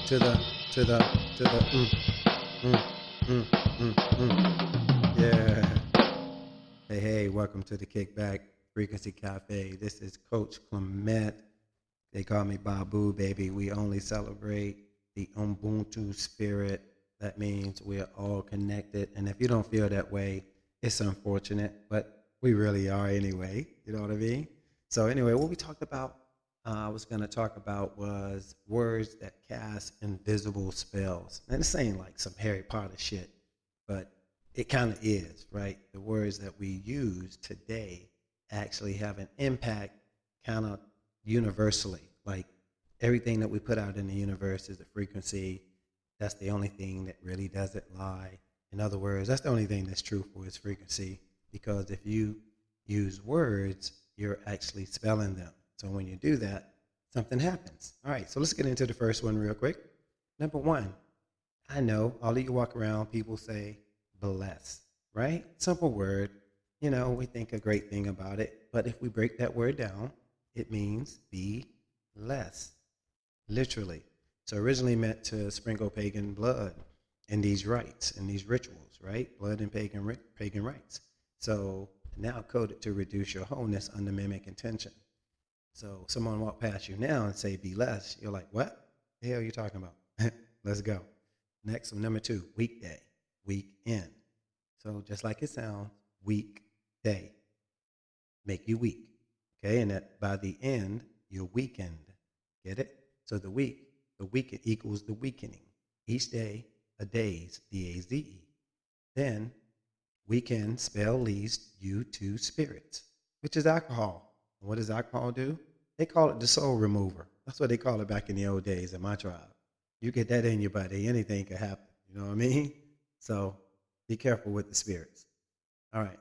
to the, to the, to the, mm, mm, yeah. Hey, hey, welcome to the Kickback Frequency Cafe. This is Coach Clement. They call me Babu, baby. We only celebrate the Ubuntu spirit. That means we're all connected. And if you don't feel that way, it's unfortunate, but we really are anyway. You know what I mean? So, anyway, what we talked about, I was going to talk about was words that cast invisible spells. And this ain't like some Harry Potter shit, but it kind of is, right? The words that we use today actually have an impact kind of universally. Like everything that we put out in the universe is a frequency. That's the only thing that really doesn't lie. In other words, that's the only thing that's truthful is frequency. Because if you use words, you're actually spelling them. So when you do that, something happens. All right, so let's get into the first one real quick. Number one, I know all of you walk around, people say bless, right? Simple word. You know, we think a great thing about it. But if we break that word down, it means be less, literally. So originally meant to sprinkle pagan blood in these rites and these rituals, right? Blood and pagan rites. So now coded to reduce your wholeness under mimic intention. So someone walk past you now and say be less. You're like, what the hell are you talking about? Let's go. Next one, number two, weekday, weekend. So just like it sounds, weekday, make you weak. Okay, and that by the end, you're weakened. Get it? So the week equals the weakening. Each day, a daze, D-A-Z-E. Then, weekend spell leads you to spirits, which is alcohol. And what does alcohol do? They call it the soul remover. That's what they call it back in the old days in my tribe. You get that in your body, anything can happen. You know what I mean? So be careful with the spirits. All right.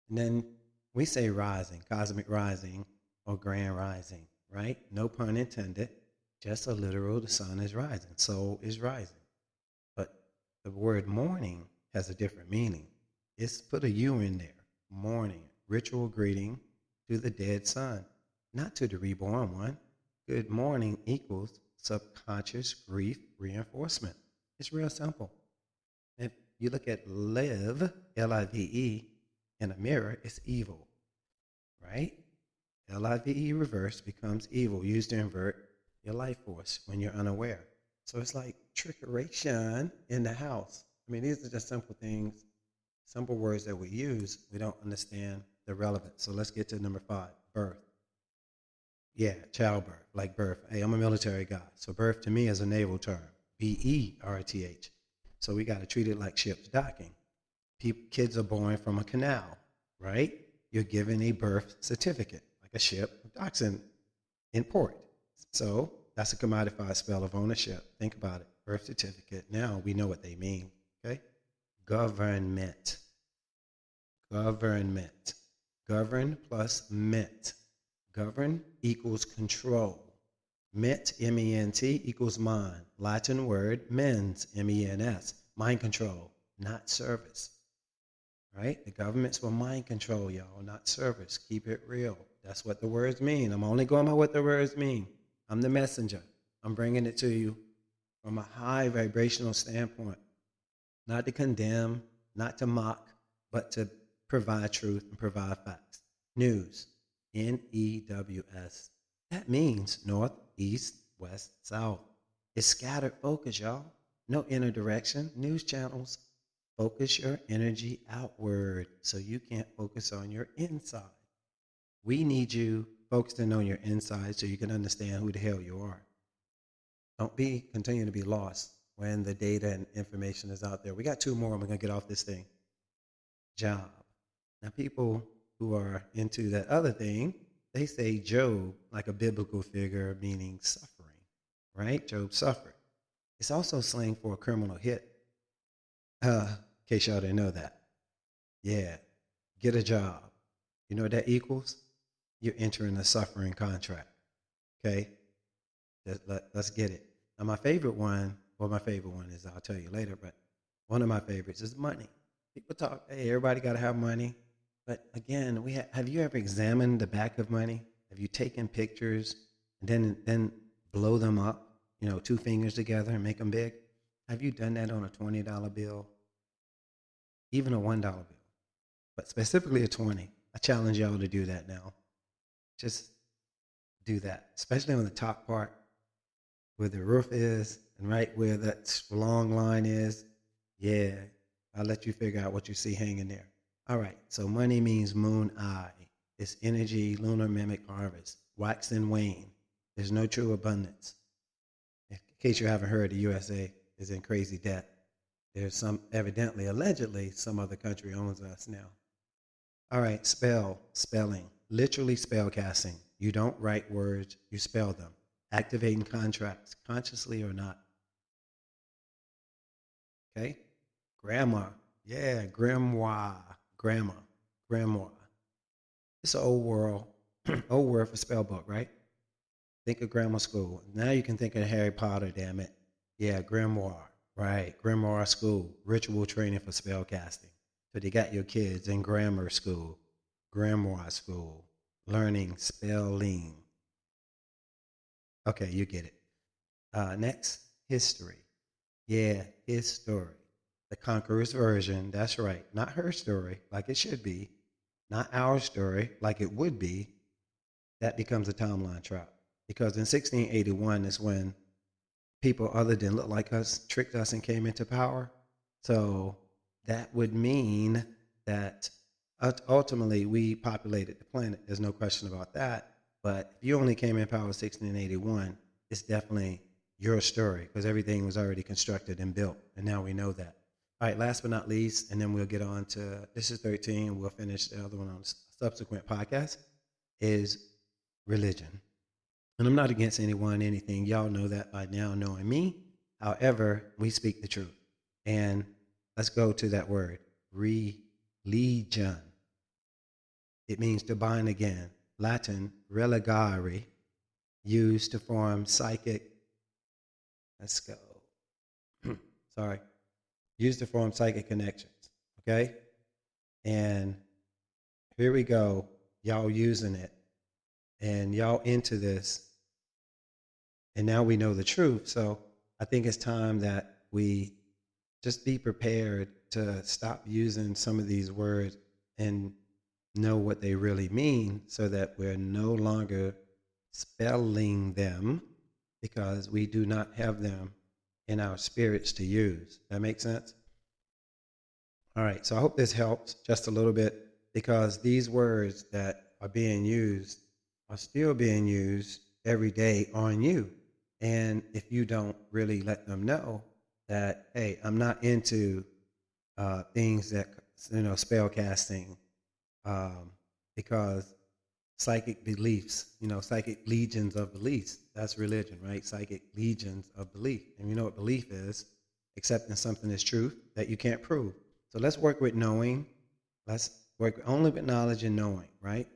And then we say rising, cosmic rising, or grand rising, right? No pun intended. Just a literal, the sun is rising, soul is rising. But the word mourning has a different meaning. It's put a U in there. Mourning, ritual greeting to the dead sun, not to the reborn one. Good morning equals subconscious grief reinforcement. It's real simple. If you look at live, L-I-V-E, in a mirror, it's evil, right? L-I-V-E reverse becomes evil, used to invert your life force when you're unaware. So it's like trickeration in the house. I mean, these are just simple things, simple words that we use. We don't understand the relevance. So let's get to number five, birth. Yeah, childbirth, like birth. Hey, I'm a military guy. So birth to me is a naval term, B-E-R-T-H. So we got to treat it like ships docking. Kids are born from a canal, right? You're given a birth certificate, like a ship docks in port. So that's a commodified spell of ownership. Think about it. Birth certificate. Now we know what they mean. Okay? Government. Government. Govern plus ment. Govern equals control. Ment, M-E-N-T, equals mind. Latin word mens, M-E-N-S. Mind control, not service. Right? The government's for mind control, y'all, not service. Keep it real. That's what the words mean. I'm only going by what the words mean. I'm the messenger. I'm bringing it to you from a high vibrational standpoint, not to condemn, not to mock, but to provide truth and provide facts. News, N-E.W.S. That means north, east, west, south. It's scattered focus, y'all. No inner direction. News channels. Focus your energy outward so you can't focus on your inside. We need you focusing on your inside so you can understand who the hell you are. Don't continue to be lost when the data and information is out there. We got two more and we're going to get off this thing. Job. Now, people who are into that other thing, they say Job like a biblical figure meaning suffering, right? Job suffered. It's also slang for a criminal hit. In case y'all didn't know that. Yeah, get a job. You know what that equals? You're entering a suffering contract. Okay? Let's get it. Now, my favorite one is, I'll tell you later, but one of my favorites is money. People talk, hey, everybody got to have money. But again, have you ever examined the back of money? Have you taken pictures and then blow them up? two fingers together and make them big? Have you done that on a $20 bill? Even a $1 bill, but specifically a 20. I challenge y'all to do that now. Just do that, especially on the top part where the roof is and right where that long line is. Yeah, I'll let you figure out what you see hanging there. All right, so money means moon eye. It's energy, lunar mimic harvest, wax and wane. There's no true abundance. In case you haven't heard, the USA is in crazy debt. There's evidently, allegedly, some other country owns us now. All right, spelling, literally spell casting. You don't write words, you spell them. Activating contracts, consciously or not. Okay? Grammar, yeah, grimoire, grimoire. It's an old word for spell book, right? Think of grammar school. Now you can think of Harry Potter, damn it. Yeah, grimoire, right? Grimoire school, ritual training for spell casting. So they got your kids in grammar school, grimoire school, learning spelling. Okay, you get it. Next, history. Yeah, his story. The conqueror's version, that's right. Not her story, like it should be. Not our story, like it would be. That becomes a timeline trap. Because in 1681 is when people other than look like us tricked us and came into power. So that would mean that ultimately we populated the planet. There's no question about that. But if you only came in power in 1681, it's definitely your story because everything was already constructed and built. And now we know that. All right, last but not least, and then we'll get on to, this is 13, we'll finish the other one on a subsequent podcast, is religion. And I'm not against anyone, anything. Y'all know that by now, knowing me. However, we speak the truth. And let's go to that word, religion. It means to bind again. Latin, religare, used to form psychic, let's go. Sorry. Used to form psychic connections, okay? And here we go, y'all using it, and y'all into this, and now we know the truth. So I think it's time that we just be prepared to stop using some of these words and know what they really mean so that we're no longer spelling them because we do not have them in our spirits to use. That makes sense? All right, so I hope this helps just a little bit because these words that are being used are still being used every day on you. And if you don't really let them know that, hey, I'm not into things that, spell casting, because psychic beliefs, psychic legions of beliefs, that's religion, right? Psychic legions of belief. And you know what belief is? Accepting something as truth that you can't prove. So let's work with knowing. Let's work only with knowledge and knowing, right?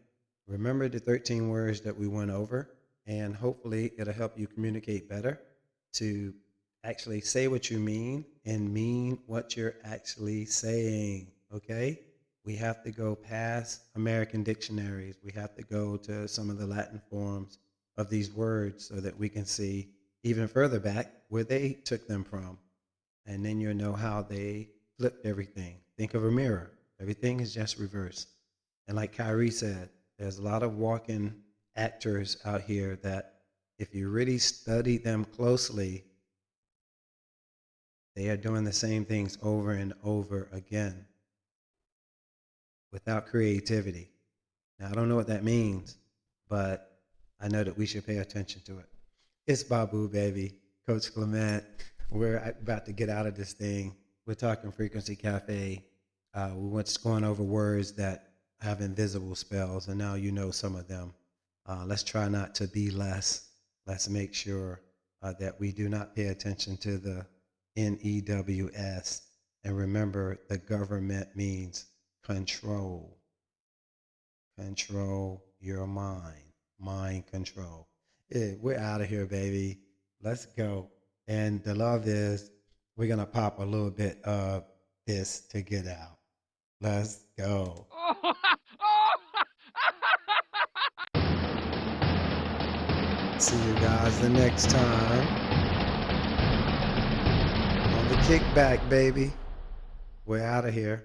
Remember the 13 words that we went over, and hopefully it'll help you communicate better to actually say what you mean and mean what you're actually saying, okay? We have to go past American dictionaries. We have to go to some of the Latin forms of these words so that we can see even further back where they took them from. And then you'll know how they flipped everything. Think of a mirror. Everything is just reversed. And like Kyrie said, there's a lot of walking actors out here that if you really study them closely, they are doing the same things over and over again without creativity. Now, I don't know what that means, but I know that we should pay attention to it. It's Babu, baby. Coach Clement. We're about to get out of this thing. We're talking Frequency Cafe. We were just going over words that have invisible spells, and now you know some of them. Let's try not to be less. Let's make sure that we do not pay attention to the N.E.W.S. And remember, the government means control. Control your mind. Mind control. Yeah, we're out of here, baby. Let's go. And the love is we're going to pop a little bit of this to get out. Let's go. See you guys the next time. The kickback, baby. We're out of here.